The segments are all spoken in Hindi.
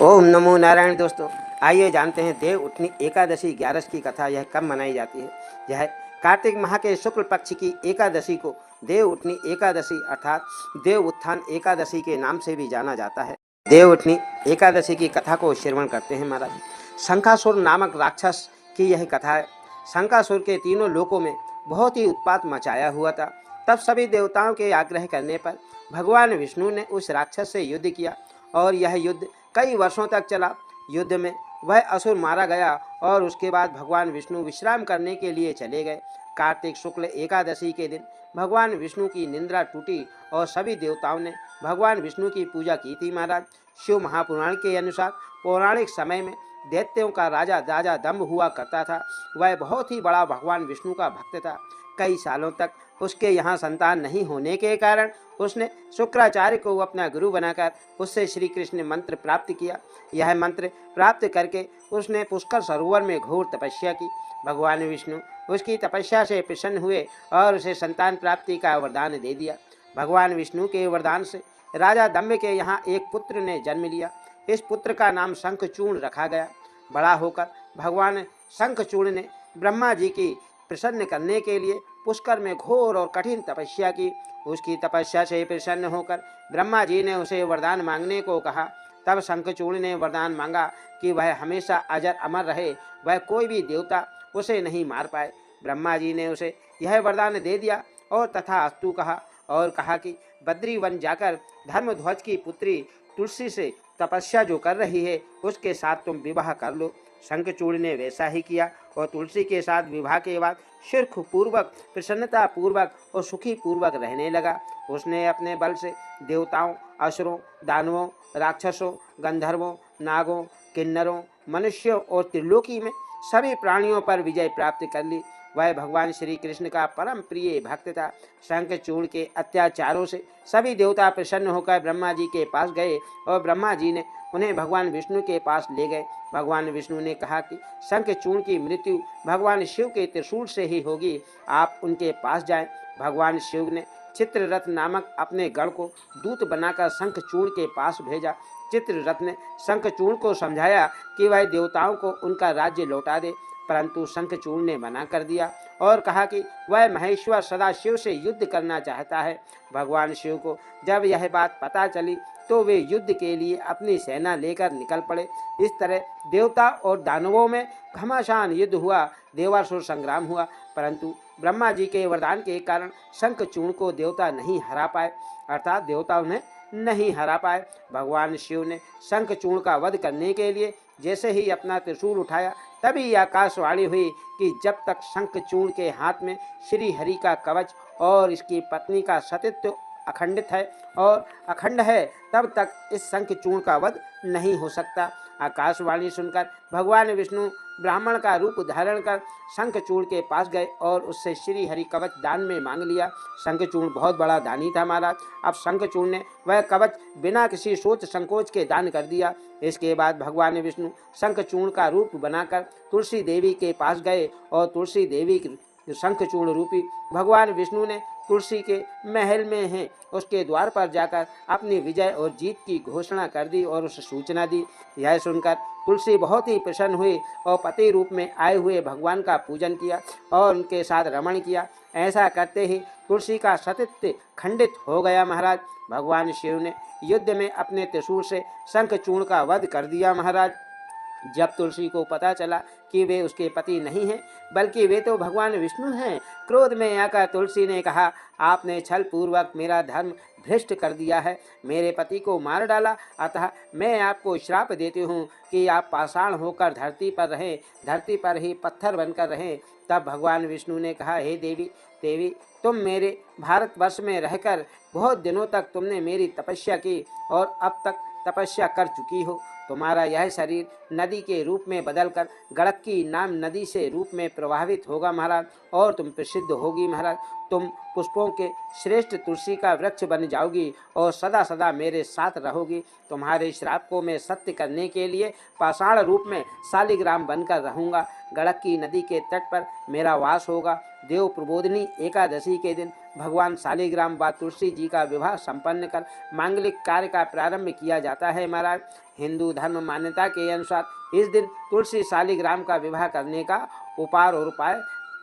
ओम नमो नारायण। दोस्तों, आइए जानते हैं देव उठनी एकादशी 11 की कथा। यह कब मनाई जाती है? यह कार्तिक माह के शुक्ल पक्ष की एकादशी को देव उठनी एकादशी अर्थात देव उत्थान एकादशी के नाम से भी जाना जाता है। देव उठनी एकादशी की कथा को श्रवण करते हैं महाराज। शंखासुर नामक राक्षस की यह कथा है। शंखासुर के तीनों लोकों में बहुत ही उत्पात मचाया हुआ था। तब सभी देवताओं के आग्रह करने पर भगवान विष्णु ने उस राक्षस से युद्ध किया और यह युद्ध कई वर्षों तक चला। युद्ध में वह असुर मारा गया और उसके बाद भगवान विष्णु विश्राम करने के लिए चले गए। कार्तिक शुक्ल एकादशी के दिन भगवान विष्णु की निद्रा टूटी और सभी देवताओं ने भगवान विष्णु की पूजा की थी महाराज। शिव महापुराण के अनुसार पौराणिक समय में दैत्यों का राजा दंभ हुआ करता था। वह बहुत ही बड़ा भगवान विष्णु का भक्त था। कई सालों तक उसके यहाँ संतान नहीं होने के कारण उसने शुक्राचार्य को अपना गुरु बनाकर उससे श्री कृष्ण मंत्र प्राप्त किया। यह मंत्र प्राप्त करके उसने पुष्कर सरोवर में घोर तपस्या की। भगवान विष्णु उसकी तपस्या से प्रसन्न हुए और उसे संतान प्राप्ति का वरदान दे दिया। भगवान विष्णु के वरदान से राजा दंभ के यहाँ एक पुत्र ने जन्म लिया। इस पुत्र का नाम शंखचूर्ण रखा गया। बड़ा होकर भगवान शंखचूर्ण ने ब्रह्मा जी की प्रसन्न करने के लिए पुष्कर में घोर और कठिन तपस्या की। उसकी तपस्या से प्रसन्न होकर ब्रह्मा जी ने उसे वरदान मांगने को कहा। तब शंखचूर्ण ने वरदान मांगा कि वह हमेशा अजर अमर रहे, वह कोई भी देवता उसे नहीं मार पाए। ब्रह्मा जी ने उसे यह वरदान दे दिया और तथास्तु कहा और कहा कि बद्री वन जाकर धर्मध्वज की पुत्री तुलसी से तपस्या जो कर रही है उसके साथ तुम विवाह कर लो। शंखचूर्ण ने वैसा ही किया और तुलसी के साथ विवाह के बाद सुख पूर्वक, प्रसन्नता पूर्वक और सुखी पूर्वक रहने लगा। उसने अपने बल से देवताओं, असुरों, दानवों, राक्षसों, गंधर्वों, नागों, किन्नरों, मनुष्यों और त्रिलोकी में सभी प्राणियों पर विजय प्राप्त कर ली। वह भगवान श्री कृष्ण का परम प्रिय भक्त था। शंखचूर्ण के अत्याचारों से सभी देवता प्रसन्न होकर ब्रह्मा जी के पास गए और ब्रह्मा जी ने उन्हें भगवान विष्णु के पास ले गए। भगवान विष्णु ने कहा कि शंखचूर्ण की मृत्यु भगवान शिव के त्रिशूल से ही होगी, आप उनके पास जाएं। भगवान शिव ने चित्ररथ नामक अपने गण को दूत बनाकर शंखचूर्ण के पास भेजा। चित्ररथ ने शंखचूर्ण को समझाया कि वह देवताओं को उनका राज्य लौटा दे, परंतु शंखचूर्ण ने मना कर दिया और कहा कि वह महेश्वर सदाशिव से युद्ध करना चाहता है। भगवान शिव को जब यह बात पता चली तो वे युद्ध के लिए अपनी सेना लेकर निकल पड़े। इस तरह देवता और दानवों में घमासान युद्ध हुआ, देवासुर संग्राम हुआ, परंतु ब्रह्मा जी के वरदान के कारण शंखचूर्ण को देवता नहीं हरा पाए, अर्थात देवताओं ने नहीं हरा पाए। भगवान शिव ने शंखचूर्ण का वध करने के लिए जैसे ही अपना त्रिशूल उठाया तभी आकाशवाणी हुई कि जब तक शंखचूर्ण के हाथ में श्री हरि का कवच और इसकी पत्नी का सतीत्व अखंडित है और अखंड है, तब तक इस शंखचूर्ण का वध नहीं हो सकता। आकाशवाणी सुनकर भगवान विष्णु ब्राह्मण का रूप धारण कर शंखचूर्ण के पास गए और उससे श्री हरि कवच दान में मांग लिया। शंखचूर्ण बहुत बड़ा दानी था महाराज। अब शंखचूर्ण ने वह कवच बिना किसी सोच संकोच के दान कर दिया। इसके बाद भगवान विष्णु शंखचूर्ण का रूप बनाकर तुलसी देवी के पास गए और तुलसी देवी शंखचूर्ण रूपी भगवान विष्णु ने तुलसी के महल में हैं उसके द्वार पर जाकर अपनी विजय और जीत की घोषणा कर दी और उसे सूचना दी। यह सुनकर तुलसी बहुत ही प्रसन्न हुई और पति रूप में आए हुए भगवान का पूजन किया और उनके साथ रमण किया। ऐसा करते ही तुलसी का सतीत्व खंडित हो गया महाराज। भगवान शिव ने युद्ध में अपने त्रिशूल से शंखचूर्ण का वध कर दिया महाराज। जब तुलसी को पता चला कि वे उसके पति नहीं हैं बल्कि वे तो भगवान विष्णु हैं, क्रोध में आकर तुलसी ने कहा, आपने छल पूर्वक मेरा धर्म भ्रष्ट कर दिया है, मेरे पति को मार डाला, अतः मैं आपको श्राप देती हूँ कि आप पाषाण होकर धरती पर रहें, धरती पर ही पत्थर बनकर रहें। तब भगवान विष्णु ने कहा, हे देवी, तुम मेरे भारतवर्ष में रहकर बहुत दिनों तक तुमने मेरी तपस्या की और अब तक तपस्या कर चुकी हो। तुम्हारा यह शरीर नदी के रूप में बदलकर गड़क्की नाम नदी से रूप में प्रभावित होगा महाराज और तुम प्रसिद्ध होगी महाराज। तुम पुष्पों के श्रेष्ठ तुलसी का वृक्ष बन जाओगी और सदा सदा मेरे साथ रहोगी। तुम्हारे श्राप को मैं सत्य करने के लिए पाषाण रूप में शालिग्राम बनकर रहूँगा। गड़क्की नदी के तट पर मेरा वास होगा। देव प्रबोधिनी एकादशी के दिन भगवान शालिग्राम व तुलसी जी का विवाह संपन्न कर मांगलिक कार्य का प्रारंभ किया जाता है महाराज। हिंदू धर्म मान्यता के अनुसार इस दिन तुलसी शालिग्राम का विवाह करने का उपार और उपाय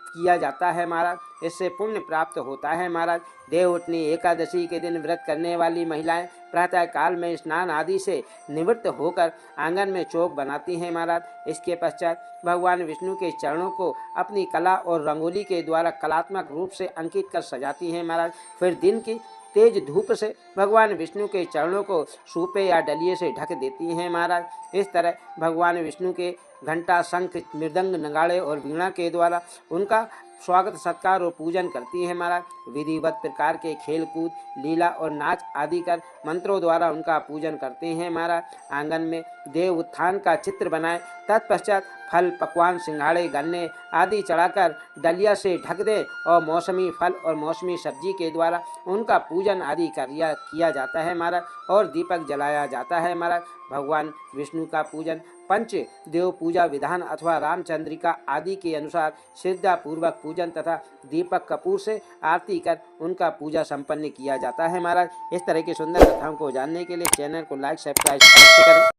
किया जाता है महाराज। इससे पुण्य प्राप्त होता है महाराज। देवउठनी एकादशी के दिन व्रत करने वाली महिलाएं प्रातः काल में स्नान आदि से निवृत्त होकर आंगन में चौक बनाती हैं महाराज। इसके पश्चात भगवान विष्णु के चरणों को अपनी कला और रंगोली के द्वारा कलात्मक रूप से अंकित कर सजाती हैं महाराज। फिर दिन की तेज धूप से भगवान विष्णु के चरणों को सूपे या डलिए से ढक देती हैं महाराज। इस तरह भगवान विष्णु के घंटा, शंख, मृदंग, नगाड़े और वीणा के द्वारा उनका स्वागत सत्कार और पूजन करती है महाराज। विधिवत प्रकार के खेल कूद, लीला और नाच आदि कर मंत्रों द्वारा उनका पूजन करते हैं महाराज। आंगन में देव उत्थान का चित्र बनाएं, तत्पश्चात फल, पकवान, सिंघाड़े, गन्ने आदि चढ़ाकर डलिया से ढक दें और मौसमी फल और मौसमी सब्जी के द्वारा उनका पूजन आदि किया जाता है महाराज और दीपक जलाया जाता है महाराज। भगवान विष्णु का पूजन पंच देव पूजा विधान अथवा रामचंद्रिका आदि के अनुसार श्रद्धा पूर्वक पूजन तथा दीपक कपूर से आरती कर उनका पूजा संपन्न किया जाता है महाराज। इस तरह की सुंदर कथाओं को जानने के लिए चैनल को लाइक, सब्सक्राइब करें।